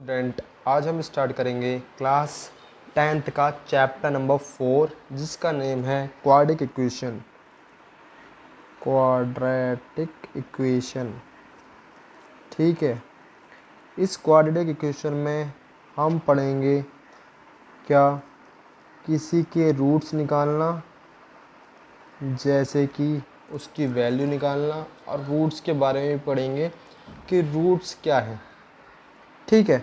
Student, आज हम start करेंगे क्लास 10th का चैप्टर नंबर 4 जिसका नेम है क्वाड्रेटिक इक्वेशन। ठीक है, इस क्वाड्रेटिक इक्वेशन में हम पढ़ेंगे क्या, किसी के रूट्स निकालना, जैसे कि उसकी वैल्यू निकालना, और रूट्स के बारे में भी पढ़ेंगे कि रूट्स क्या है। ठीक है,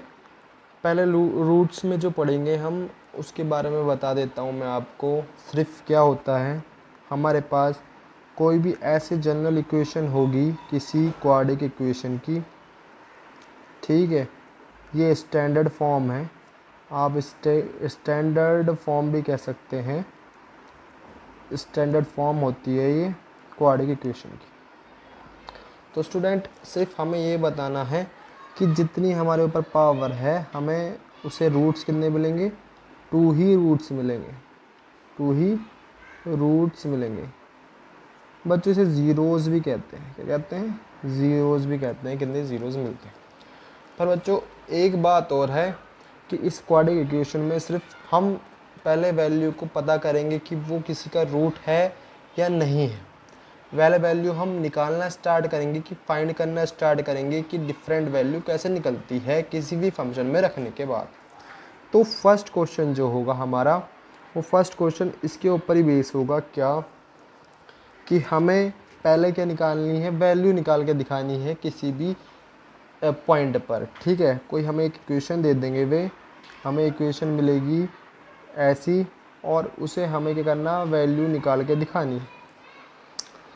पहले रूट्स में जो पढ़ेंगे हम उसके बारे में बता देता हूँ मैं आपको। सिर्फ क्या होता है, हमारे पास कोई भी ऐसे जनरल इक्वेशन होगी किसी क्वाड्रेटिक इक्वेशन की। ठीक है, ये स्टैंडर्ड फॉर्म है, आप स्टैंडर्ड फॉर्म भी कह सकते हैं। स्टैंडर्ड फॉर्म होती है ये क्वाड्रेटिक इक्वेशन की। तो स्टूडेंट, सिर्फ हमें ये बताना है कि जितनी हमारे ऊपर पावर है हमें उसे रूट्स कितने मिलेंगे, 2 ही रूट्स मिलेंगे। 2 ही रूट्स मिलेंगे। बच्चों इसे ज़ीरोज़ भी कहते हैं। क्या कहते हैं? ज़ीरोज़ भी कहते हैं। कितने ज़ीरोज़ मिलते हैं। पर बच्चों एक बात और है कि इस क्वाड्रेटिक इक्वेशन में सिर्फ हम पहले वैल्यू को पता करेंगे कि वो किसी का रूट है या नहीं है। वाले वैल्यू हम निकालना स्टार्ट करेंगे कि फाइंड करना स्टार्ट करेंगे कि डिफरेंट वैल्यू कैसे निकलती है किसी भी फंक्शन में रखने के बाद। तो फर्स्ट क्वेश्चन जो होगा हमारा, वो फर्स्ट क्वेश्चन इसके ऊपर ही बेस होगा क्या, कि हमें पहले क्या निकालनी है, वैल्यू निकाल के दिखानी है किसी भी पॉइंट पर। ठीक है, कोई हमें एक इक्वेशन दे देंगे, वे हमें इक्वेशन मिलेगी ऐसी, और उसे हमें क्या करना, वैल्यू निकाल के दिखानी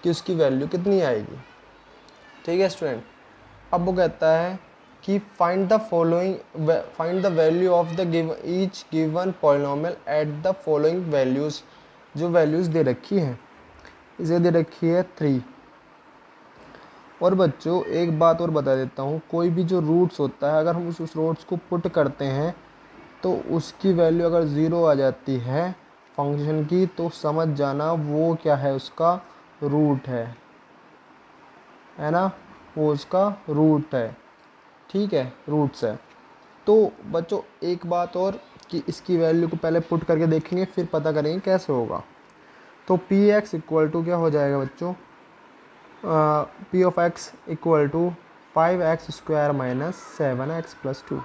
कि उसकी वैल्यू कितनी आएगी। ठीक है स्टूडेंट, अब वो कहता है कि find the value of the each given polynomial at the following values. जो वैल्यूज़ दे रखी हैं, इसे दे रखी है 3। और बच्चों एक बात और बता देता हूँ, कोई भी जो रूट्स होता है, अगर हम उस रूट्स को पुट करते हैं तो उसकी वैल्यू अगर 0 आ जाती है फंक्शन की, तो समझ जाना वो क्या है, उसका रूट है ना, वो उसका रूट है। ठीक है, रूट्स है। तो बच्चों एक बात और, कि इसकी वैल्यू को पहले पुट करके देखेंगे फिर पता करेंगे कैसे होगा। तो पी एक्स इक्वल टू क्या हो जाएगा बच्चों, P of X equal to 5x² minus 7x plus 2।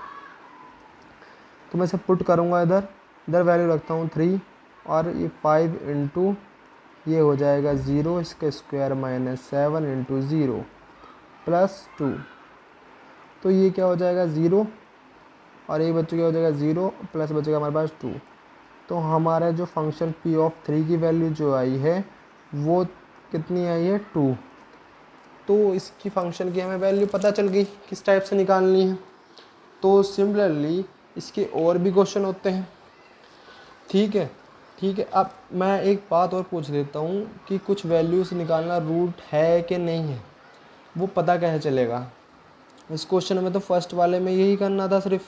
तो मैं इसे पुट करूँगा, इधर इधर वैल्यू रखता हूँ 3, और ये 5 इंटू ये हो जाएगा 0 इसका स्क्वायर माइनस 7 इंटू 0 प्लस 2। तो ये क्या हो जाएगा 0, और ये बच्चों क्या हो जाएगा 0 प्लस बचेगा हमारे पास 2। तो हमारा जो फंक्शन p ऑफ 3 की वैल्यू जो आई है वो कितनी आई है, 2। तो इसकी फंक्शन की हमें वैल्यू पता चल गई किस टाइप से निकालनी है। तो सिमिलरली इसके और भी क्वेश्चन होते हैं। ठीक है, ठीक है। अब मैं एक बात और पूछ लेता हूँ कि कुछ वैल्यूज़ निकालना रूट है कि नहीं है, वो पता कैसे चलेगा। इस क्वेश्चन में तो फर्स्ट वाले में यही करना था, सिर्फ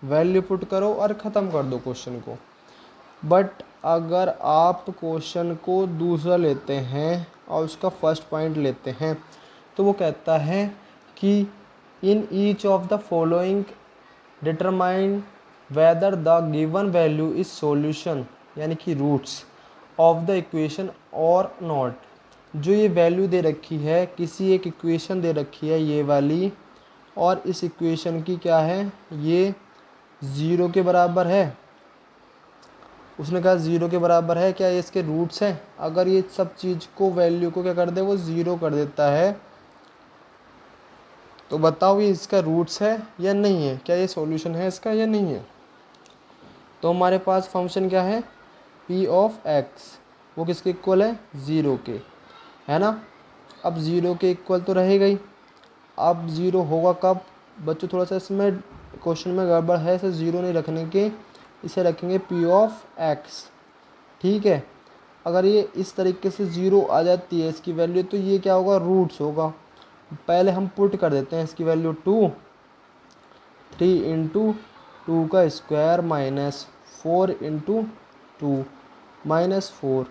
वैल्यू पुट करो और ख़त्म कर दो क्वेश्चन को। बट अगर आप क्वेश्चन को दूसरा लेते हैं और उसका फर्स्ट पॉइंट लेते हैं, तो वो कहता है कि in each of the following determine whether the given value is solution, यानी कि रूट्स ऑफ द इक्वेशन और नॉट। जो ये वैल्यू दे रखी है, किसी एक इक्वेशन दे रखी है ये वाली, और इस इक्वेशन की क्या है, ये 0 के बराबर है। उसने कहा 0 के बराबर है, क्या ये इसके रूट्स हैं। अगर ये सब चीज़ को वैल्यू को क्या कर दे, वो 0 कर देता है, तो बताओ ये इसका रूट्स है या नहीं है, क्या ये सॉल्यूशन है इसका या नहीं है। तो हमारे पास फंक्शन क्या है, p ऑफ x, वो किसके इक्वल है, 0 के, है ना। अब 0 के इक्वल तो रहेगा ही। अब 0 होगा कब बच्चों, थोड़ा सा इसमें क्वेश्चन में गड़बड़ है, इसे 0 नहीं रखने के, इसे रखेंगे p ऑफ x। ठीक है, अगर ये इस तरीके से 0 आ जाती है इसकी वैल्यू, तो ये क्या होगा, रूट्स होगा। पहले हम पुट कर देते हैं इसकी वैल्यू 3 इंटू 2 का स्क्वायर माइनस 4 इंटू 2 माइनस 4।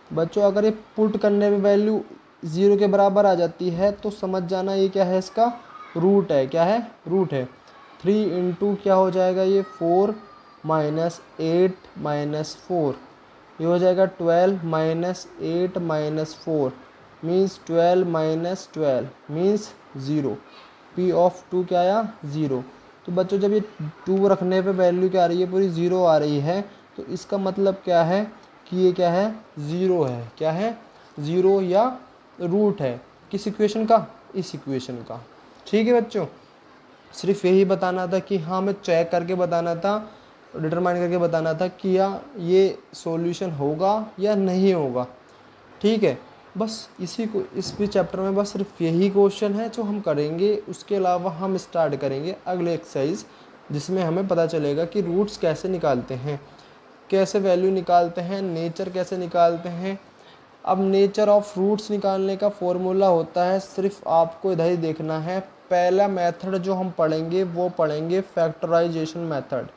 बच्चों अगर ये पुट करने में वैल्यू 0 के बराबर आ जाती है तो समझ जाना ये क्या है, इसका रूट है। क्या है, रूट है। 3 इंटू क्या हो जाएगा ये 4 माइनस 8 माइनस 4, ये हो जाएगा 12 minus 8 minus 4 means 12 minus 12 means 0। P of 2 क्या आया 0। तो बच्चों जब ये 2 रखने पे वैल्यू क्या आ रही है पूरी 0 आ रही है, तो इसका मतलब क्या है कि ये क्या है 0 है। क्या है 0 या रूट है किस इक्वेशन का, इस इक्वेशन का। ठीक है बच्चों, सिर्फ यही बताना था कि हाँ मैं चेक करके बताना था, डिटरमाइन करके बताना था कि या ये सॉल्यूशन होगा या नहीं होगा। ठीक है, बस इसी को इस भी चैप्टर में बस सिर्फ यही क्वेश्चन है जो हम करेंगे। उसके अलावा हम स्टार्ट करेंगे अगले एक्सरसाइज जिसमें हमें पता चलेगा कि रूट्स कैसे निकालते हैं, कैसे वैल्यू निकालते हैं, नेचर कैसे निकालते हैं। अब नेचर ऑफ रूट्स निकालने का फॉर्मूला होता है, सिर्फ आपको इधर ही देखना है। पहला मेथड जो हम पढ़ेंगे वो पढ़ेंगे फैक्टराइजेशन मेथड,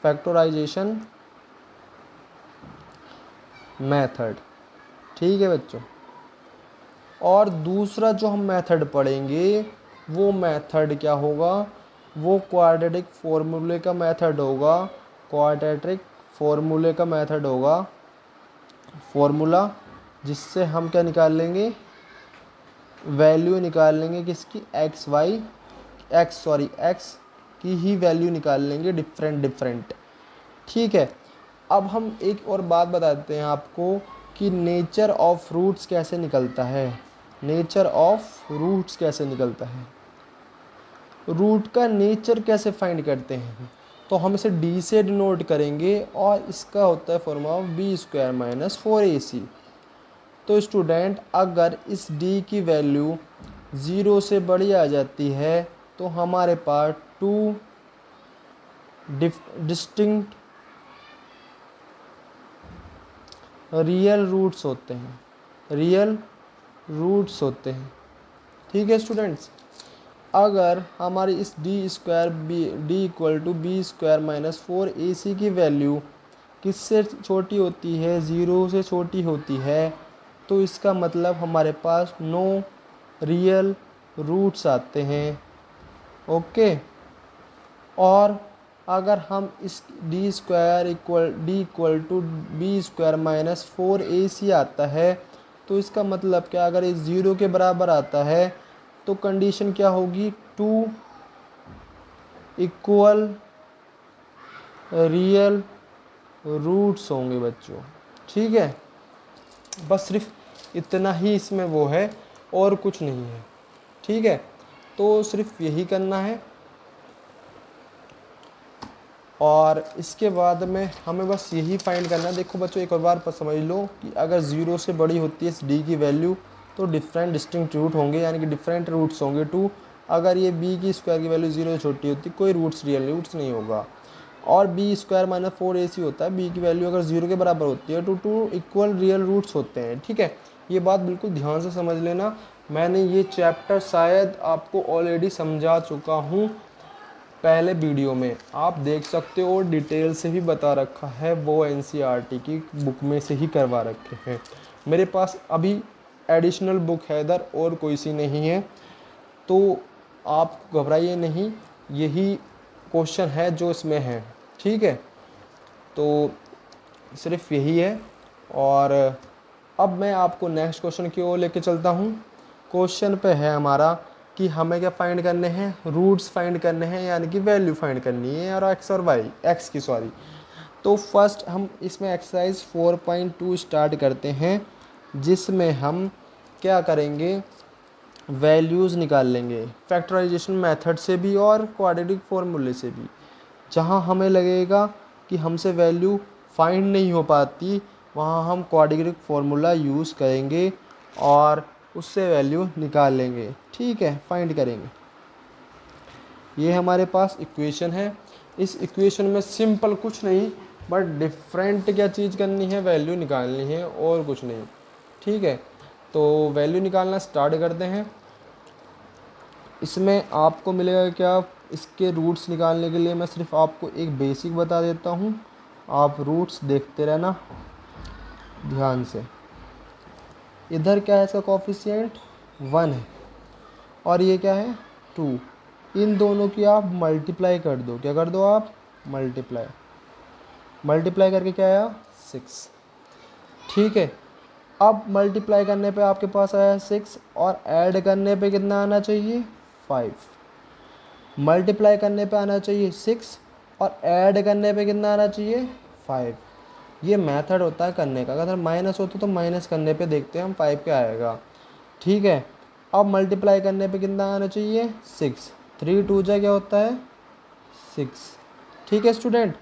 फैक्टराइजेशन मेथड। ठीक है बच्चों, और दूसरा जो हम मेथड पढ़ेंगे वो मेथड क्या होगा, वो क्वाड्रेटिक फॉर्मूले का मेथड होगा। क्वाड्रेटिक फॉर्मूले का मेथड होगा, फॉर्मूला जिससे हम क्या निकाल लेंगे, वैल्यू निकाल लेंगे किसकी, एक्स की ही वैल्यू निकाल लेंगे डिफरेंट। ठीक है, अब हम एक और बात बताते हैं आपको कि नेचर ऑफ रूट्स कैसे निकलता है। नेचर ऑफ रूट्स कैसे निकलता है, रूट का नेचर कैसे फाइंड करते हैं, तो हम इसे डी से डिनोट करेंगे और इसका होता है formula B square minus 4ac। तो स्टूडेंट अगर इस डी की वैल्यू 0 से बड़ी आ जाती है तो हमारे पास 2 डिस्टिंक्ट रियल रूट्स होते हैं, रियल रूट्स होते हैं। ठीक है स्टूडेंट्स, अगर हमारी इस D square D equal to B square minus 4ac की वैल्यू किससे छोटी होती है, 0 से छोटी होती है, तो इसका मतलब हमारे पास नो रियल रूट्स आते हैं। ओके, और अगर हम इस D equal to B square minus 4ac आता है, तो इसका मतलब क्या, अगर ये 0 के बराबर आता है तो कंडीशन क्या होगी, 2 इक्वल रियल रूट्स होंगे बच्चों। ठीक है, बस सिर्फ इतना ही इसमें वो है और कुछ नहीं है। ठीक है, तो सिर्फ यही करना है और इसके बाद में हमें बस यही फाइंड करना है। देखो बच्चों एक और बार समझ लो कि अगर 0 से बड़ी होती है इस डी की वैल्यू तो डिफरेंट डिस्टिंक्ट रूट होंगे, यानी कि डिफरेंट रूट्स होंगे 2। अगर ये बी की स्क्वायर की वैल्यू 0 से छोटी होती कोई रूट्स रियल रूट्स नहीं होगा। और बी स्क्वायर माइनस 4ac होता है, बी की वैल्यू अगर 0 के बराबर होती है तो 2 इक्वल रियल रूट्स होते हैं। ठीक है, ये बात बिल्कुल ध्यान से समझ लेना। मैंने ये चैप्टर शायद आपको ऑलरेडी समझा चुका हूँ पहले वीडियो में, आप देख सकते हो, डिटेल से भी बता रखा है, वो एनसीईआरटी की बुक में से ही करवा रखे हैं। मेरे पास अभी एडिशनल बुक है इधर और कोई सी नहीं है, तो आप घबराइए नहीं, यही क्वेश्चन है जो इसमें है। ठीक है, तो सिर्फ यही है। और अब मैं आपको नेक्स्ट क्वेश्चन की ओर लेके चलता हूँ। क्वेश्चन पे है हमारा कि हमें क्या फाइंड करने हैं, रूट्स फाइंड करने हैं, यानी कि वैल्यू फाइंड करनी है और एक्स की सॉरी। तो फर्स्ट हम इसमें एक्सरसाइज 4.2 स्टार्ट करते हैं, जिसमें हम क्या करेंगे, वैल्यूज़ निकाल लेंगे फैक्टराइजेशन मेथड से भी और क्वाड्रेटिक फॉर्मूले से भी। जहाँ हमें लगेगा कि हमसे वैल्यू फाइंड नहीं हो पाती वहाँ हम क्वाड्रेटिक फॉर्मूला यूज़ करेंगे और उससे वैल्यू निकाल लेंगे। ठीक है, फाइंड करेंगे। ये हमारे पास इक्वेशन है, इस इक्वेशन में सिंपल कुछ नहीं बट डिफरेंट क्या चीज़ करनी है, वैल्यू निकालनी है और कुछ नहीं। ठीक है, तो वैल्यू निकालना स्टार्ट करते हैं। इसमें आपको मिलेगा क्या, इसके रूट्स निकालने के लिए मैं सिर्फ आपको एक बेसिक बता देता हूँ, आप रूट्स देखते रहना ध्यान से। इधर क्या है, इसका कोफिशिएंट 1 है और ये क्या है 2, इन दोनों की आप मल्टीप्लाई कर दो। क्या कर दो आप? मल्टीप्लाई। मल्टीप्लाई करके क्या आया? 6। ठीक है, अब मल्टीप्लाई करने पे आपके पास आया 6 और ऐड करने पे कितना आना चाहिए? 5। मल्टीप्लाई करने पे आना चाहिए 6 और ऐड करने पे कितना आना चाहिए? 5। ये मेथड होता है करने का। अगर माइनस होता तो माइनस करने पे देखते हैं हम 5 क्या आएगा। ठीक है, अब मल्टीप्लाई करने पे कितना आना चाहिए? 6। 3 2 जा क्या होता है? 6। ठीक है स्टूडेंट,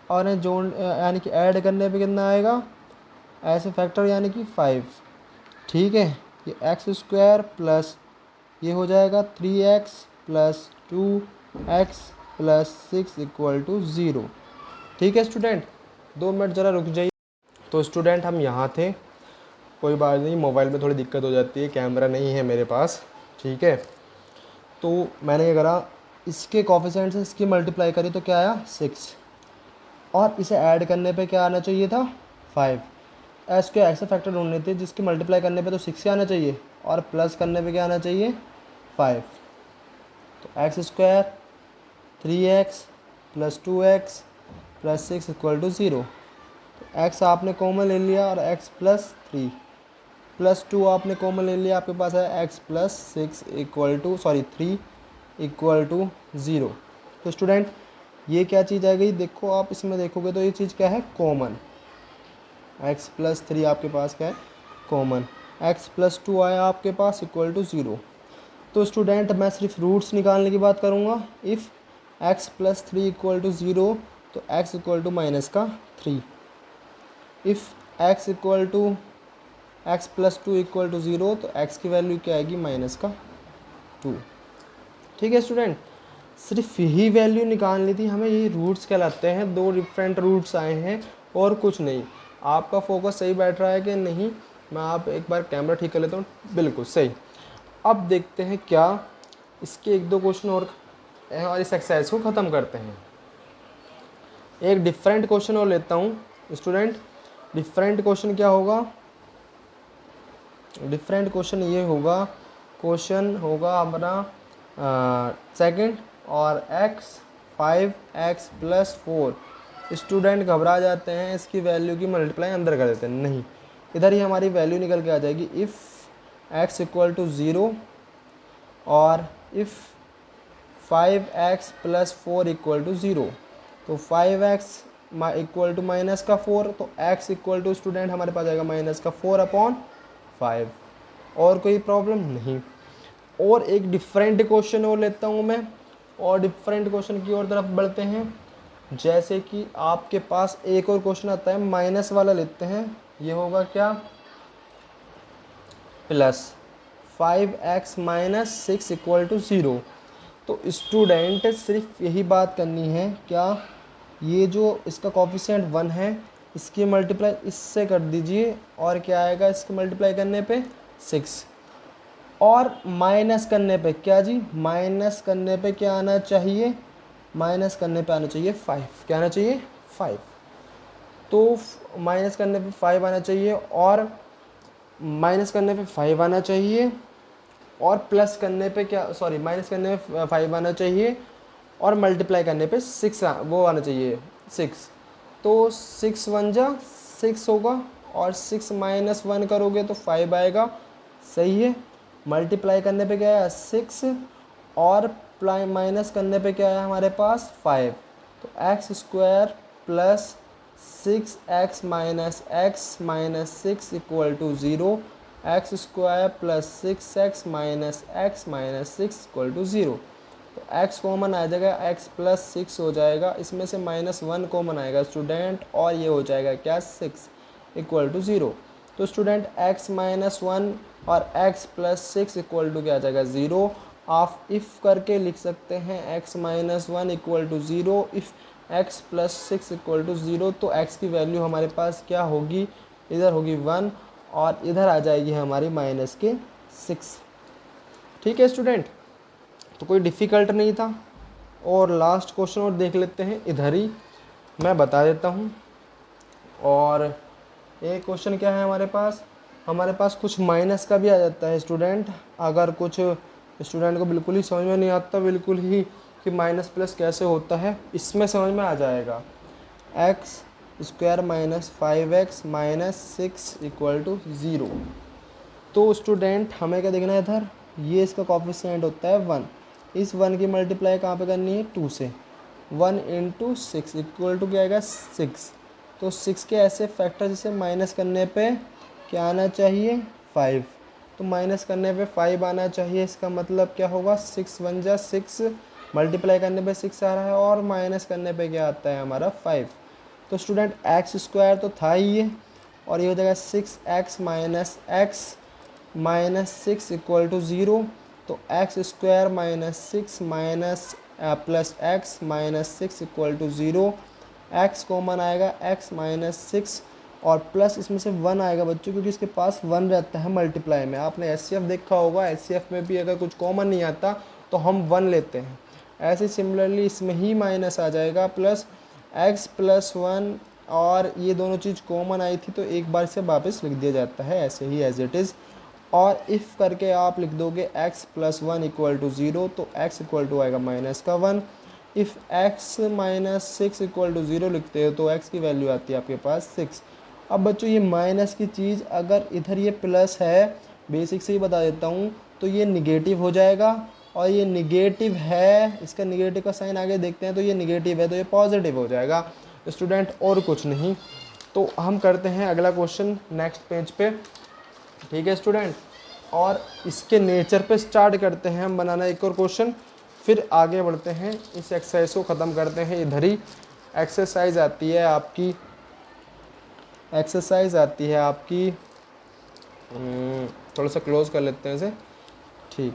और जोड़ यानी कि ऐड करने पे कितना आएगा? ऐसे फैक्टर यानी कि 5। ठीक है, ये एक्स स्क्वायर प्लस ये हो जाएगा 3x plus 2x plus 6 equal to 0। ठीक है स्टूडेंट, 2 मिनट ज़रा रुक जाइए। तो स्टूडेंट हम यहाँ थे, कोई बात नहीं, मोबाइल में थोड़ी दिक्कत हो जाती है, कैमरा नहीं है मेरे पास। ठीक है, तो मैंने ये करा, इसके कोफिशिएंट से इसकी मल्टीप्लाई करी तो क्या आया? 6। और इसे ऐड करने पे क्या आना चाहिए था? 5। एस के ऐसे फैक्टर ढूंढने थे जिसकी मल्टीप्लाई करने पे तो 6 ही आना चाहिए और प्लस करने पे क्या आना चाहिए? 5। तो X square 3x plus 2x plus 6 equal to 0। तो x आपने कॉमन ले लिया और x प्लस 3 प्लस 2 आपने कॉमन ले लिया, आपके पास है x plus 6 equal to 3 equal to 0। तो स्टूडेंट ये क्या चीज़ आ गई? देखो आप इसमें देखोगे तो ये चीज़ क्या है? कॉमन। x प्लस 3 आपके पास क्या है? कॉमन। x प्लस 2 आया आपके पास इक्वल टू 0। तो स्टूडेंट मैं सिर्फ रूट्स निकालने की बात करूँगा। If x plus 3 equal to 0 तो x इक्वल टू माइनस का 3। If x equal to x plus 2 equal to 0 तो x की वैल्यू क्या आएगी? माइनस का 2। ठीक है स्टूडेंट, सिर्फ यही वैल्यू निकालनी थी हमें। यही रूट्स कहलाते हैं। 2 डिफरेंट रूट्स आए हैं और कुछ नहीं। आपका फोकस सही बैठ रहा है कि नहीं? मैं आप एक बार कैमरा ठीक कर लेता हूँ। बिल्कुल सही। अब देखते हैं क्या इसके 1-2 क्वेश्चन और हैं और इस एक्सरसाइज को ख़त्म करते हैं। एक डिफरेंट क्वेश्चन और लेता हूँ स्टूडेंट। डिफरेंट क्वेश्चन क्या होगा? डिफरेंट क्वेश्चन ये होगा, क्वेश्चन होगा हमारा सेकंड और x 5x प्लस 4। स्टूडेंट घबरा जाते हैं, इसकी वैल्यू की मल्टीप्लाई अंदर कर देते हैं। नहीं, इधर ही हमारी वैल्यू निकल के आ जाएगी। इफ़ x इक्वल टू 0 और if 5x plus 4 equal to 0 तो 5x इक्वल टू माइनस का 4 तो x इक्वल टू स्टूडेंट हमारे पास आएगा माइनस का 4/5। और कोई प्रॉब्लम नहीं। और एक डिफरेंट क्वेश्चन और लेता हूँ मैं, और डिफरेंट क्वेश्चन की ओर तरफ बढ़ते हैं। जैसे कि आपके पास एक और क्वेश्चन आता है, माइनस वाला लेते हैं। ये होगा क्या? Plus 5x minus 6 equal to 0। तो स्टूडेंट सिर्फ यही बात करनी है, क्या ये जो इसका कोफिशिएंट 1 है इसकी मल्टीप्लाई इससे कर दीजिए और क्या आएगा इसकी मल्टीप्लाई करने पे? 6। और माइनस करने पे क्या जी? माइनस करने पे क्या आना चाहिए? माइनस करने पे आना चाहिए 5। क्या आना चाहिए? 5। तो माइनस करने पे 5 आना चाहिए और माइनस करने पे 5 आना चाहिए और प्लस करने पे क्या, सॉरी, माइनस करने पे 5 आना चाहिए और मल्टीप्लाई करने पे 6 वो आना चाहिए 6। तो 6 1 जा 6 होगा और 6 माइनस 1 करोगे तो 5 आएगा। सही है। मल्टीप्लाई करने पे क्या है? 6 और माइनस करने पे क्या है हमारे पास? 5। तो X square plus 6x minus 6 equal to 0। X square plus 6x minus x 6 equal to 0। तो x कॉमन आ जाएगा, x प्लस 6 हो जाएगा, इसमें से -1 कॉमन आएगा स्टूडेंट और ये हो जाएगा क्या? 6 इक्वल टू 0। तो स्टूडेंट x माइनस 1 और x प्लस 6 इक्वल टू क्या आ जाएगा? 0। आप इफ़ करके लिख सकते हैं x minus 1 equal to 0। If x plus 6 equal to 0 तो x की वैल्यू हमारे पास क्या होगी? इधर होगी 1 और इधर आ जाएगी हमारी माइनस के 6। ठीक है स्टूडेंट, तो कोई डिफ़िकल्ट नहीं था। और लास्ट क्वेश्चन और देख लेते हैं, इधर ही मैं बता देता हूँ। और एक क्वेश्चन क्या है हमारे पास? हमारे पास कुछ माइनस का भी आ जाता है स्टूडेंट। अगर कुछ स्टूडेंट को बिल्कुल ही समझ में नहीं आता, बिल्कुल ही कि माइनस प्लस कैसे होता है, इसमें समझ में आ जाएगा। X square minus 5x minus 6 equal to 0। तो स्टूडेंट हमें क्या देखना है इधर, ये इसका कॉफिशिएंट होता है 1, इस 1 की मल्टीप्लाई कहाँ पे करनी है, 2 से। 1 इंटू 6 इक्वल टू क्या आएगा, 6। तो 6 के ऐसे फैक्टर जिसे माइनस करने पे क्या आना चाहिए, 5। तो माइनस करने पे 5 आना चाहिए, इसका मतलब क्या होगा, 6 1 जा 6, मल्टीप्लाई करने पे 6 आ रहा है और माइनस करने पे क्या आता है हमारा 5। तो स्टूडेंट एक्स स्क्वायर तो था ही ये, और ये हो जाएगा 6x minus X minus 6 equal to 0। तो X square minus 6 minus plus X minus 6 equal to 0। X common आएगा, एक्स माइनस 6 और प्लस इसमें से 1 आएगा बच्चों, क्योंकि इसके पास 1 रहता है मल्टीप्लाई में। आपने एचसीएफ देखा होगा, एचसीएफ में भी अगर कुछ कॉमन नहीं आता तो हम 1 लेते हैं। ऐसे सिमिलरली इसमें ही माइनस आ जाएगा, प्लस एक्स प्लस 1, और ये दोनों चीज़ कॉमन आई थी तो एक बार से वापस लिख दिया जाता है ऐसे ही एज इट इज़। और इफ़ करके आप लिख दोगे x प्लस 1 इक्वल टू 0, तो x इक्वल टू आएगा माइनस का 1। If x minus 6 equal to 0 लिखते हो तो x की वैल्यू आती है आपके पास 6। अब बच्चों ये माइनस की चीज़ अगर इधर ये प्लस है, बेसिक से ही बता देता हूँ, तो ये निगेटिव हो जाएगा, और ये निगेटिव है, इसका निगेटिव का साइन आगे देखते हैं, तो ये निगेटिव है तो ये पॉजिटिव हो जाएगा स्टूडेंट, और कुछ नहीं। तो हम करते हैं अगला क्वेश्चन नेक्स्ट पेज पे, ठीक है स्टूडेंट। और इसके नेचर पे स्टार्ट करते हैं हम बनाना एक और क्वेश्चन, फिर आगे बढ़ते हैं, इस एक्सरसाइज को ख़त्म करते हैं इधर ही। एक्सरसाइज आती है आपकी, थोड़ा सा क्लोज कर लेते हैं इसे, ठीक।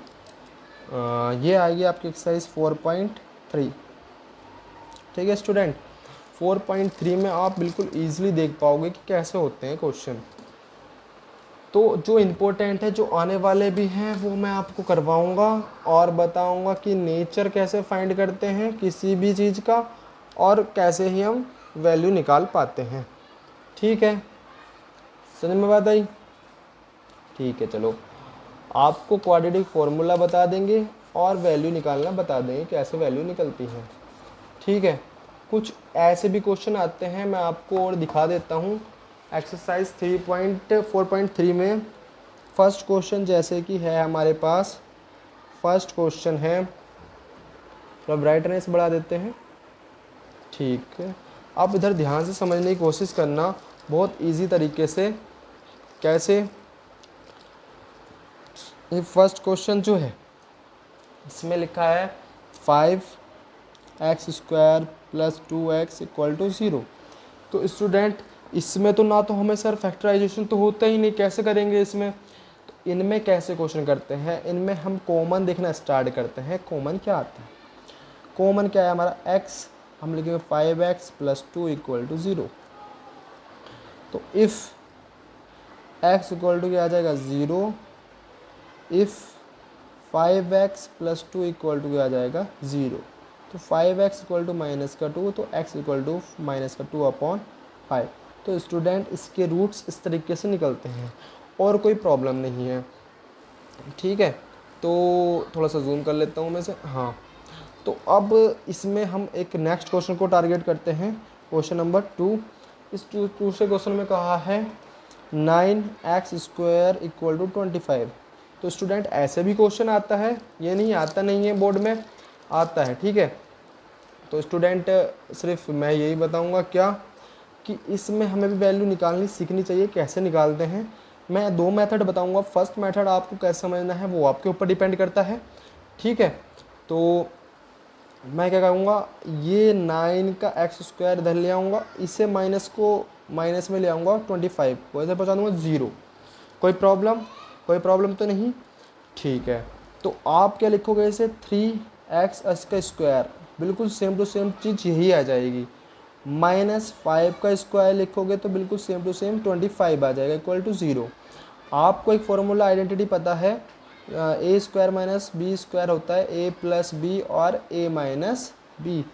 ये आएगी आपकी एक्सरसाइज 4.3, ठीक है स्टूडेंट। 4.3 में आप बिल्कुल ईजिली देख पाओगे कि कैसे होते हैं क्वेश्चन। तो जो इम्पोर्टेंट है, जो आने वाले भी हैं, वो मैं आपको करवाऊंगा और बताऊंगा कि नेचर कैसे फाइंड करते हैं किसी भी चीज़ का, और कैसे ही हम वैल्यू निकाल पाते हैं, ठीक है। समझ में बात आई, ठीक है। चलो आपको क्वाड्रेटिक फॉर्मूला बता देंगे और वैल्यू निकालना बता देंगे कैसे वैल्यू निकलती है, ठीक है। कुछ ऐसे भी क्वेश्चन आते हैं, मैं आपको और दिखा देता हूँ। एक्सरसाइज 3.4.3 में फर्स्ट क्वेश्चन जैसे कि है हमारे पास, फर्स्ट क्वेश्चन है, थोड़ा ब्राइटनेस बढ़ा देते हैं, ठीक है। आप इधर ध्यान से समझने की कोशिश करना, बहुत इजी तरीके से। कैसे, ये फर्स्ट क्वेश्चन जो है इसमें लिखा है 5x square plus 2x equal to 0। तो स्टूडेंट इसमें तो ना तो हमें सर फैक्टराइजेशन तो होता ही नहीं, कैसे करेंगे इसमें। तो इनमें कैसे क्वेश्चन करते हैं, इनमें हम कॉमन देखना स्टार्ट करते हैं। कॉमन क्या आता है, कॉमन क्या है हमारा, x, हम लिखेंगे 5x प्लस 2 इक्वल टू 0। तो इफ़ x इक्वल टू क्या आ जाएगा 0, if 5x plus 2 equal to क्या आ जाएगा 0। तो 5x इक्वल टू माइनस का 2, तो x इक्वल टू माइनस का 2 अपॉन 5। तो स्टूडेंट इसके रूट्स इस तरीके से निकलते हैं और कोई प्रॉब्लम नहीं है, ठीक है। तो थोड़ा सा जूम कर लेता हूँ मैं से, हाँ। तो अब इसमें हम एक नेक्स्ट क्वेश्चन को टारगेट करते हैं, क्वेश्चन नंबर 2। इस दूसरे क्वेश्चन में कहा है 9x स्क्वायर इक्वल टू 25। तो स्टूडेंट ऐसे भी क्वेश्चन आता है, ये नहीं आता नहीं है, बोर्ड में आता है, ठीक है। तो स्टूडेंट सिर्फ मैं यही बताऊंगा क्या, कि इसमें हमें भी वैल्यू निकालनी सीखनी चाहिए। कैसे निकालते हैं, मैं 2 मेथड बताऊंगा। फर्स्ट मेथड आपको कैसे समझना है वो आपके ऊपर डिपेंड करता है, ठीक है। तो मैं क्या करूँगा, ये 9 का एक्स स्क्वायर इधर ले आऊँगा, इसे माइनस को माइनस में ले आऊँगा, 25 को ऐसे पहुँचा दूँगा 0। कोई प्रॉब्लम तो नहीं, ठीक है। तो आप क्या लिखोगे इसे, 3x का स्क्वायर, बिल्कुल सेम टू सेम चीज़ यही आ जाएगी। -5 का स्क्वायर लिखोगे तो बिल्कुल सेम टू सेम 25 आ जाएगा इक्वल टू 0। आपको एक फॉर्मूला आइडेंटिटी पता है, ए स्क्वायर माइनस बी स्क्वायर होता है ए प्लस बी और ए माइनस बी,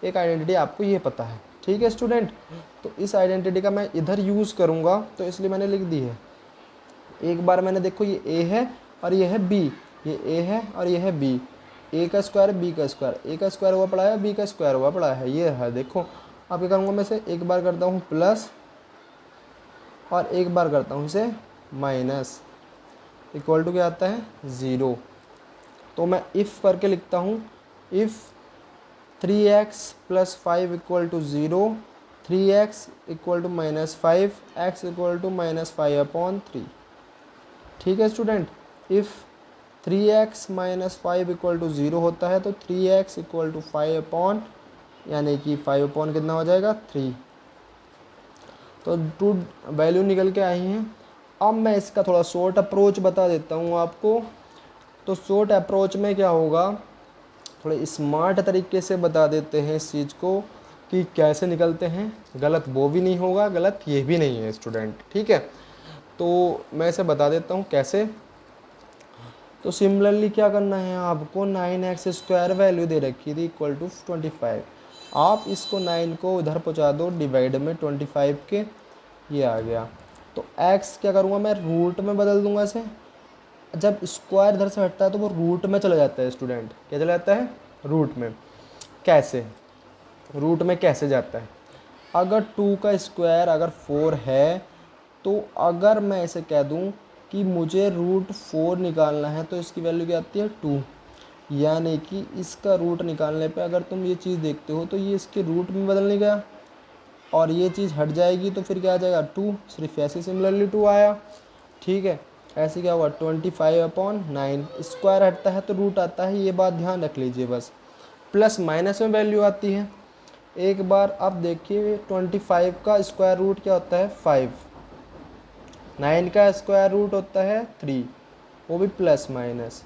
एक आइडेंटिटी आपको ये पता है, ठीक है स्टूडेंट। तो इस आइडेंटिटी का मैं इधर यूज़ करूँगा, तो इसलिए मैंने लिख दी है। एक बार मैंने देखो ये ए है और ये है बी, ये ए है और ये है बी। ए का स्क्वायर बी का स्क्वायर, ए का स्क्वायर हुआ पड़ा है, बी का स्क्वायर हुआ पड़ा है, ये है। देखो अब क्या करूँगा, मैं इसे एक बार करता हूँ प्लस और एक बार करता हूँ इसे माइनस, इक्वल टू क्या आता है 0। तो मैं इफ़ करके लिखता हूँ, इफ़ 3x + 5 = 0, 3x = -5, x = -5/3। ठीक है स्टूडेंट, इफ़ 3x - 5 = 0 होता है तो 3x = 5 यानी कि 5 कितना हो जाएगा 3। तो टू वैल्यू निकल के आई हैं। अब मैं इसका थोड़ा शॉर्ट अप्रोच बता देता हूँ आपको। तो शॉर्ट अप्रोच में क्या होगा, थोड़े स्मार्ट तरीके से बता देते हैं इस चीज़ को कि कैसे निकलते हैं। गलत वो भी नहीं होगा, गलत ये भी नहीं है स्टूडेंट, ठीक है। तो मैं इसे बता देता हूँ कैसे। तो सिमिलरली क्या करना है आपको, 9x² वैल्यू दे रखी थी = 25। आप इसको 9 को इधर पहुँचा दो डिवाइड में 25 के, ये आ गया। तो x क्या करूँगा मैं, रूट में बदल दूंगा इसे। जब स्क्वायर इधर से हटता है तो वो रूट में चला जाता है स्टूडेंट, क्या चला जाता है रूट में। कैसे, रूट में कैसे जाता है, अगर 2 का स्क्वायर अगर 4 है तो अगर मैं इसे कह दूं कि मुझे √4 निकालना है तो इसकी वैल्यू क्या आती है 2। यानी कि इसका रूट निकालने पे अगर तुम ये चीज़ देखते हो तो ये इसके रूट में बदलने गया और ये चीज़ हट जाएगी तो फिर क्या आ जाएगा 2, सिर्फ ऐसे सिमिलरली 2 आया। ठीक है, ऐसे क्या हुआ 25/9, स्क्वायर हटता है तो रूट आता है, ये बात ध्यान रख लीजिए बस। प्लस माइनस में वैल्यू आती है। एक बार अब देखिए 25 का स्क्वायर रूट क्या होता है 5, 9 का स्क्वायर रूट होता है 3, वो भी प्लस माइनस।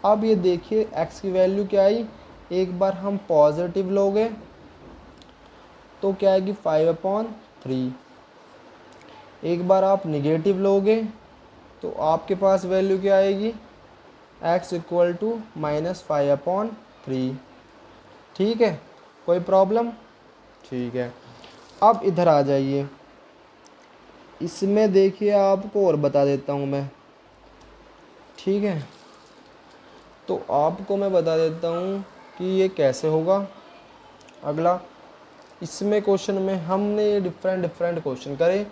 अब ये देखिए x की वैल्यू क्या आई, एक बार हम पॉजिटिव लोगे तो क्या आएगी 5/3, एक बार आप निगेटिव लोगे तो आपके पास वैल्यू क्या आएगी x = -5/3। ठीक है, कोई प्रॉब्लम, ठीक है। अब इधर आ जाइए, इसमें देखिए आपको और बता देता हूँ मैं, ठीक है। तो आपको मैं बता देता हूँ कि ये कैसे होगा। अगला, इसमें क्वेश्चन में हमने डिफरेंट क्वेश्चन करे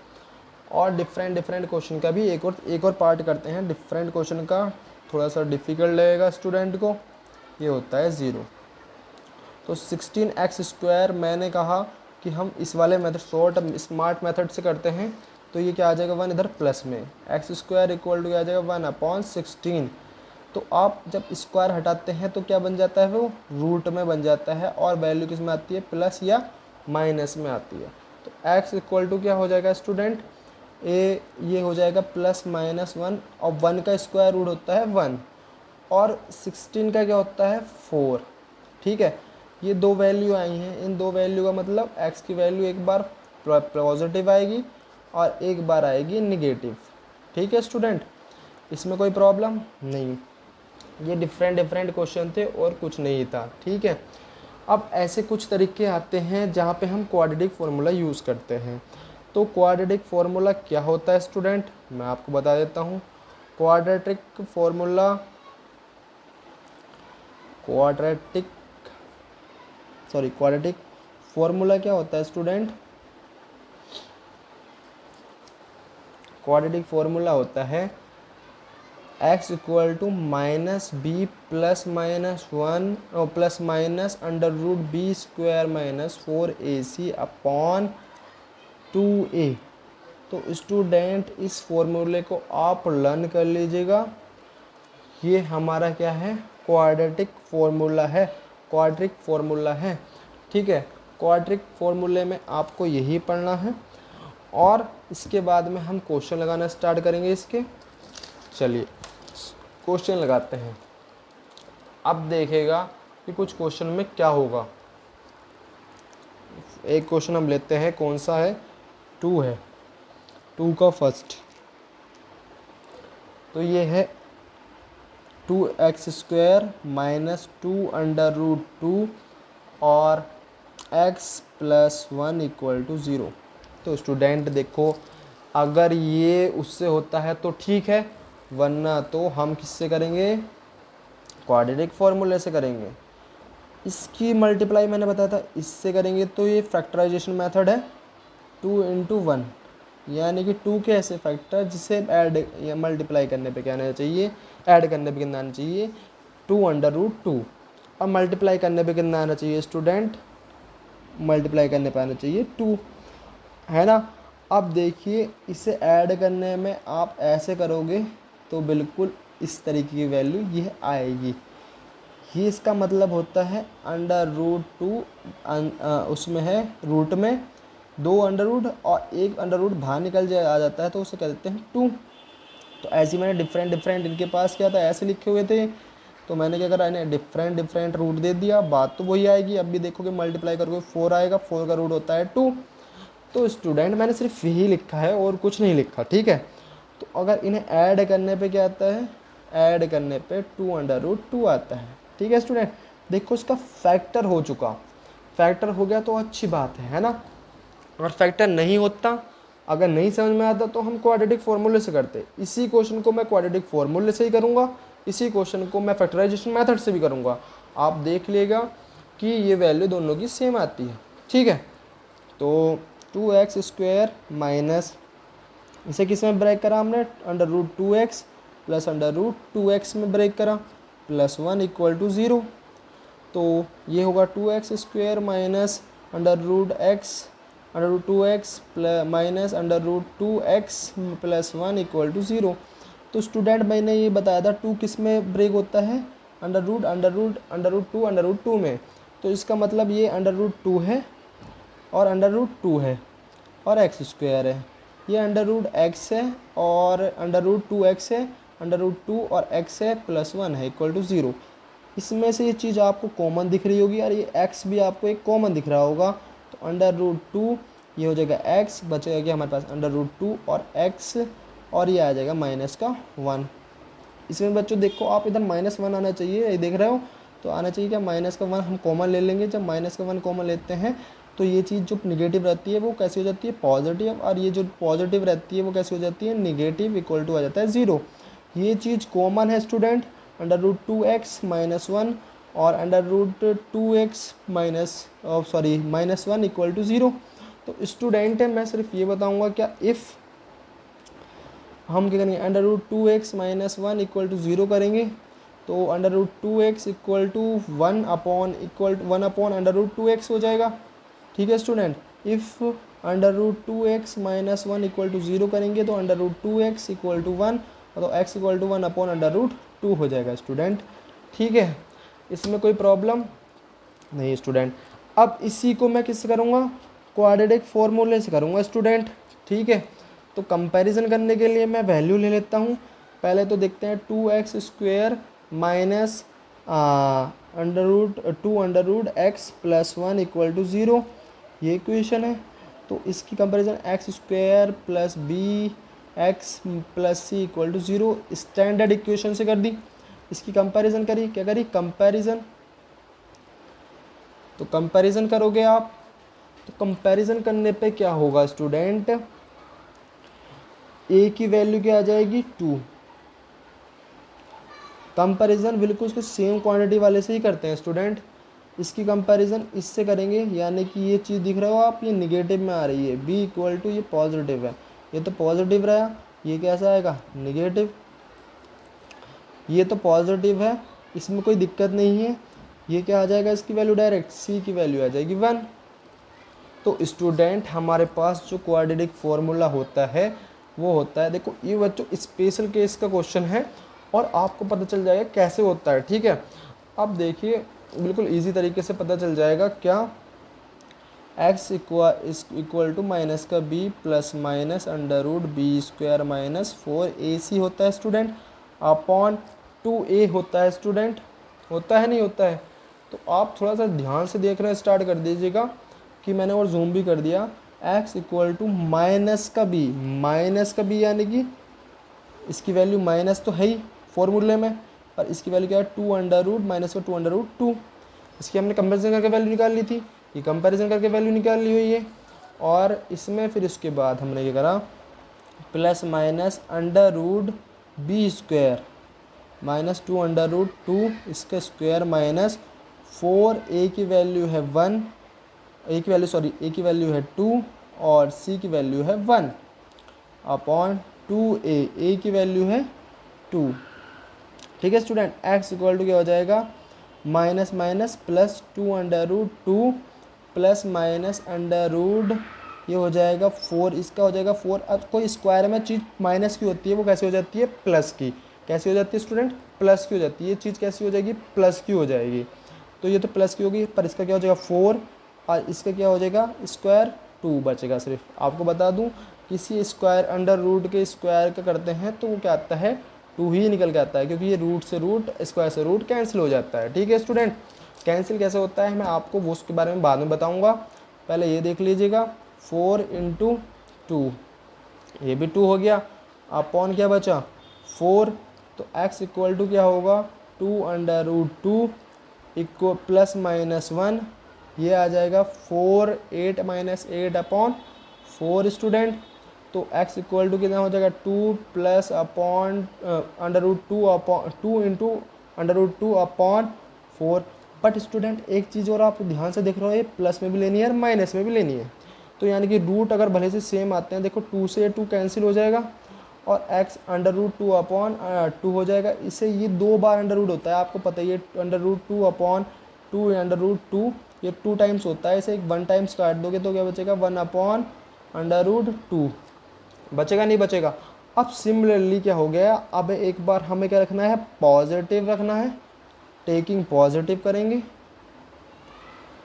और डिफरेंट क्वेश्चन का भी एक और पार्ट करते हैं। डिफरेंट क्वेश्चन का थोड़ा सा डिफ़िकल्ट लगेगा स्टूडेंट को, ये होता है 0। तो 16x² मैंने कहा कि हम इस वाले मेथड शॉर्ट स्मार्ट मेथड से करते हैं तो ये क्या आ जाएगा 1 इधर प्लस में, x² = क्या आ जाएगा 1/16। तो आप जब स्क्वायर हटाते हैं तो क्या बन जाता है, वो रूट में बन जाता है और वैल्यू किस में आती है प्लस या माइनस में आती है। तो x = क्या हो जाएगा स्टूडेंट, ये हो जाएगा +-1 और 1 का स्क्वायर रूट होता है 1 और 16 का क्या होता है 4। ठीक है, ये दो वैल्यू आई हैं, इन दो वैल्यू का मतलब x की वैल्यू एक बार पॉजिटिव आएगी और एक बार आएगी निगेटिव। ठीक है स्टूडेंट, इसमें कोई प्रॉब्लम नहीं। ये डिफरेंट क्वेश्चन थे और कुछ नहीं था, ठीक है। अब ऐसे कुछ तरीके आते हैं जहाँ पे हम क्वाड्रेटिक फार्मूला यूज़ करते हैं। तो क्वाड्रेटिक फार्मूला क्या होता है स्टूडेंट, मैं आपको बता देता हूँ। क्वाड्रेटिक फार्मूला क्या होता है स्टूडेंट, क्वाड्रेटिक फार्मूला होता है x = -b +-1 और +-√b² - 4ac/2a। तो स्टूडेंट इस फॉर्मूले को आप लर्न कर लीजिएगा। ये हमारा क्या है क्वाड्रेटिक फार्मूला है, ठीक है। क्वाड्रेटिक फार्मूले में आपको यही पढ़ना है और इसके बाद में हम क्वेश्चन लगाना स्टार्ट करेंगे इसके। चलिए क्वेश्चन लगाते हैं। अब देखेगा कि कुछ क्वेश्चन में क्या होगा। एक क्वेश्चन हम लेते हैं, कौन सा है 2 है, 2 का फर्स्ट। तो ये है 2x² - 2√2 और x + 1 = 0। तो स्टूडेंट देखो, अगर ये उससे होता है तो ठीक है, वरना तो हम किससे करेंगे क्वाड्रेटिक फॉर्मूले से करेंगे। इसकी मल्टीप्लाई मैंने बताया था इससे करेंगे, तो ये फैक्टराइजेशन मेथड है 2 इंटू 1, यानी कि 2 के ऐसे फैक्टर जिसे ऐड या मल्टीप्लाई करने पे क्या आना चाहिए, ऐड करने पे कितना आना चाहिए 2√2, और मल्टीप्लाई करने पे कितना आना चाहिए स्टूडेंट, मल्टीप्लाई करने पे आना चाहिए 2, है ना। अब देखिए इसे ऐड करने में आप ऐसे करोगे तो बिल्कुल इस तरीके की वैल्यू ये आएगी। ये इसका मतलब होता है √2, उसमें है रूट में 2 अंडर रूट और 1 अंडर रूट बाहर निकल जाए आ जाता है, तो उसे कह देते हैं 2। तो ऐसे ही मैंने डिफरेंट इनके पास क्या था, ऐसे लिखे हुए थे, तो मैंने क्या करा, इन्हें डिफरेंट रूट दे दिया, बात तो वही आएगी। अब भी देखोगे मल्टीप्लाई करोगे 4 आएगा, 4 का रूट होता है 2। तो स्टूडेंट मैंने सिर्फ यही लिखा है और कुछ नहीं लिखा, ठीक है। तो अगर इन्हें ऐड करने पे क्या आता है, ऐड करने पे 2√2 आता है, ठीक है स्टूडेंट। देखो इसका फैक्टर हो चुका, फैक्टर हो गया तो अच्छी बात है ना। अगर फैक्टर नहीं होता, अगर नहीं समझ में आता, तो हम क्वाड्रेटिक फॉर्मूले से करते। इसी क्वेश्चन को मैं क्वाड्रेटिक फॉर्मूले से ही करूँगा, इसी क्वेश्चन को मैं फैक्टराइजेशन मेथड से भी करूँगा। आप देख लीजिएगा कि ये वैल्यू दोनों की सेम आती है, ठीक है। तो 2x² माइनस, इसे किस में ब्रेक करा हमने, √2x प्लस √2x में ब्रेक करा, +1 = 0। तो ये होगा 2x² minus √2x minus √2x plus 1 = 0। तो स्टूडेंट मैंने ये बताया था 2 किस में ब्रेक होता है, √2 में। तो इसका मतलब ये √2 है और √2 है और x² है, ये √x है और √2x है, √2 और x है प्लस 1 है = 0। इसमें से ये चीज़ आपको कॉमन दिख रही होगी और ये x भी आपको एक कॉमन दिख रहा होगा। तो √2 ये हो जाएगा x, बचेगा कि हमारे पास √2 और x, और ये आ जाएगा -1। इसमें बच्चों देखो आप इधर -1 आना चाहिए, ये देख रहे हो, तो आना चाहिए क्या, -1 हम कॉमन ले लेंगे। जब -1 कॉमन लेते हैं तो ये चीज़ जो निगेटिव रहती है वो कैसी हो जाती है, पॉजिटिव, और ये जो पॉजिटिव रहती है वो कैसी हो जाती है, निगेटिव, = आ जाता है 0। ये चीज़ कॉमन है स्टूडेंट, √2x -1 और √2x -1 = 0। तो स्टूडेंट मैं सिर्फ ये बताऊंगा, क्या इफ़ हम क्या करेंगे, √2x -1 = 0 करेंगे, तो √2x = 1/√2x हो जाएगा, ठीक है स्टूडेंट। इफ़ √2x -1 = 0 करेंगे तो √2x = 1, तो x = 1/√2 हो जाएगा स्टूडेंट, ठीक है। इसमें कोई प्रॉब्लम नहीं स्टूडेंट। अब इसी को मैं किससे करूँगा, क्वाड्रेटिक फॉर्मूले से करूँगा स्टूडेंट, ठीक है। तो कंपैरिजन करने के लिए मैं वैल्यू ले लेता हूँ। पहले तो देखते हैं 2x² माइनस √2 प्लस 1 = 0, ये इक्वेशन है। तो इसकी comparison x² plus bx plus c = 0 standard equation से कर दी। इसकी कंपैरिजन करी, क्या करी, कंपैरिजन। तो कंपैरिजन करोगे आप, तो कंपैरिजन करने पे क्या होगा स्टूडेंट, a की वैल्यू क्या आ जाएगी 2। कंपैरिजन बिल्कुल उसके सेम क्वांटिटी वाले से ही करते हैं स्टूडेंट। इसकी कंपैरिजन इससे करेंगे, यानी कि ये चीज़ दिख रहा हो आप, ये निगेटिव में आ रही है, b = ये पॉजिटिव है, ये तो पॉजिटिव रहा, ये कैसा आएगा, निगेटिव। ये तो पॉजिटिव है, इसमें कोई दिक्कत नहीं है, ये क्या आ जाएगा, इसकी वैल्यू डायरेक्ट c की वैल्यू आ जाएगी 1। तो स्टूडेंट हमारे पास जो क्वाड्रेटिक फॉर्मूला होता है वो होता है, देखो ये बच्चों स्पेशल केस का क्वेश्चन है और आपको पता चल जाएगा कैसे होता है, ठीक है। अब देखिए बिल्कुल इजी तरीके से पता चल जाएगा, क्या x इक्वल टू माइनस का b plus minus √b² minus 4ac होता है स्टूडेंट, अपॉन 2a होता है स्टूडेंट, होता है नहीं होता है। तो आप थोड़ा सा ध्यान से देखना स्टार्ट कर दीजिएगा कि मैंने और जूम भी कर दिया, x इक्वल टू माइनस का b यानी कि इसकी वैल्यू माइनस तो है ही फॉर्मूले में, और इसकी वैल्यू क्या है 2 माइनस का 2 इसकी हमने कंपेरिजन करके वैल्यू निकाल ली थी, ये कंपैरिजन करके वैल्यू निकाल ली हुई है। और इसमें फिर उसके बाद हमने ये करा plus minus √b², minus 2 under root 2 इसका स्क्वायर माइनस 4 ए की वैल्यू है 1, ए की वैल्यू है 2 और सी की वैल्यू है 1 अपॉन 2a, ए की वैल्यू है 2। ठीक है स्टूडेंट, x इक्वल टू क्या हो जाएगा, minus minus plus 2 under root 2 plus minus under root ये हो जाएगा 4, इसका हो जाएगा 4। अब कोई स्क्वायर में चीज़ माइनस की होती है वो कैसे हो जाती है, प्लस की। कैसी हो जाती है स्टूडेंट, प्लस की हो जाती है। ये चीज़ कैसी हो जाएगी, प्लस की हो जाएगी। तो ये तो प्लस की होगी, पर इसका क्या हो जाएगा 4 और इसका क्या हो जाएगा स्क्वायर 2 बचेगा। सिर्फ आपको बता दूं, किसी स्क्वायर अंडर रूट के स्क्वायर का करते हैं तो वो क्या आता है, 2 ही निकल के आता है, क्योंकि ये रूट से रूट स्क्वायर से रूट कैंसिल हो जाता है। ठीक है स्टूडेंट, कैंसिल कैसे होता है मैं आपको वो उसके बारे में बाद में बताऊंगा, पहले ये देख लीजिएगा। 4 इंटू 2, ये भी 2 हो गया, अपॉन क्या बचा 4। तो x इक्वल टू क्या होगा, 2 under root 2 equal plus minus 1, ये आ जाएगा 4 8 माइनस 8 अपॉन 4 स्टूडेंट। तो x इक्वल टू कितना हो जाएगा, 2 plus upon under root 2 upon 2 into under root 2 upon 4। But student एक चीज़ और आप ध्यान से देख रहे हो, ये प्लस में भी लेनी है और माइनस में भी लेनी है। तो यानी कि रूट अगर भले से सेम आते हैं, देखो 2 से 2 कैंसिल हो जाएगा और x अंडर रूट 2 अपॉन 2 हो जाएगा। इससे ये 2 बार अंडर रूट होता है, आपको पता ही है। Under root 2 upon 2 under root 2 ये 2 टाइम्स होता है, इसे 1 टाइम्स काट दोगे तो क्या बचेगा, 1 अपॉन अंडर रूट 2 बचेगा, नहीं बचेगा। अब सिमिलरली क्या हो गया, अब एक बार हमें क्या रखना है, पॉजिटिव रखना है। टेकिंग पॉजिटिव करेंगे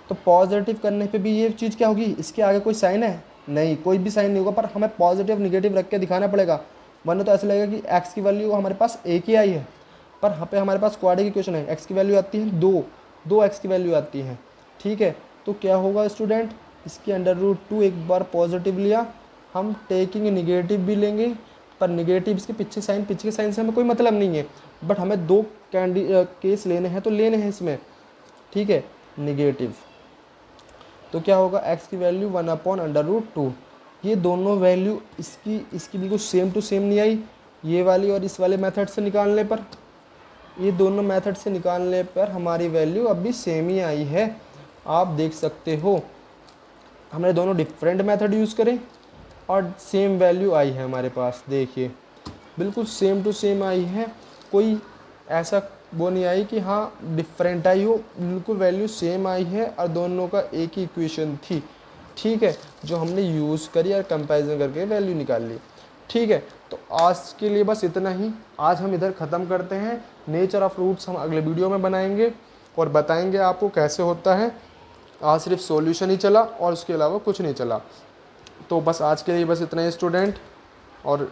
तो पॉजिटिव करने पे भी ये चीज़ क्या होगी, इसके आगे कोई साइन है नहीं, कोई भी साइन नहीं होगा, पर हमें पॉजिटिव निगेटिव रख के दिखाना पड़ेगा, वरना तो ऐसा लगेगा कि x की वैल्यू हमारे पास एक ही आई है। पर यहाँ पे हमारे पास क्वाड्रेटिक इक्वेशन है, x की वैल्यू आती है 2 x की वैल्यू आती है। ठीक है, तो क्या होगा स्टूडेंट, इसके अंडर रूट 2 एक बार पॉजिटिव लिया, हम टेकिंग निगेटिव भी लेंगे, पर निगेटिव इसके पीछे के साइन से हमें कोई मतलब नहीं है, बट हमें 2 केस लेने हैं तो लेने हैं इसमें। ठीक है, निगेटिव तो क्या होगा, x की वैल्यू 1 अपॉन अंडर रूट 2। ये दोनों वैल्यू इसकी बिल्कुल सेम टू सेम नहीं आई, ये वाली और इस वाले मेथड से निकालने पर, ये दोनों मेथड से निकालने पर हमारी वैल्यू अभी सेम ही आई है। आप देख सकते हो, हमने दोनों डिफरेंट मेथड यूज़ करें और सेम वैल्यू आई है हमारे पास। देखिए बिल्कुल सेम टू सेम आई है, कोई ऐसा वो नहीं आई कि हाँ डिफरेंट आई हो, बिल्कुल वैल्यू सेम आई है और दोनों का एक ही इक्वेशन थी। ठीक है, जो हमने यूज़ करी और कंपैरिजन करके वैल्यू निकाल ली। ठीक है, तो आज के लिए बस इतना ही, आज हम इधर ख़त्म करते हैं। नेचर ऑफ रूट्स हम अगले वीडियो में बनाएंगे और बताएंगे आपको कैसे होता है। आज सिर्फ सॉल्यूशन ही चला और उसके अलावा कुछ नहीं चला। तो बस आज के लिए बस इतना ही स्टूडेंट। और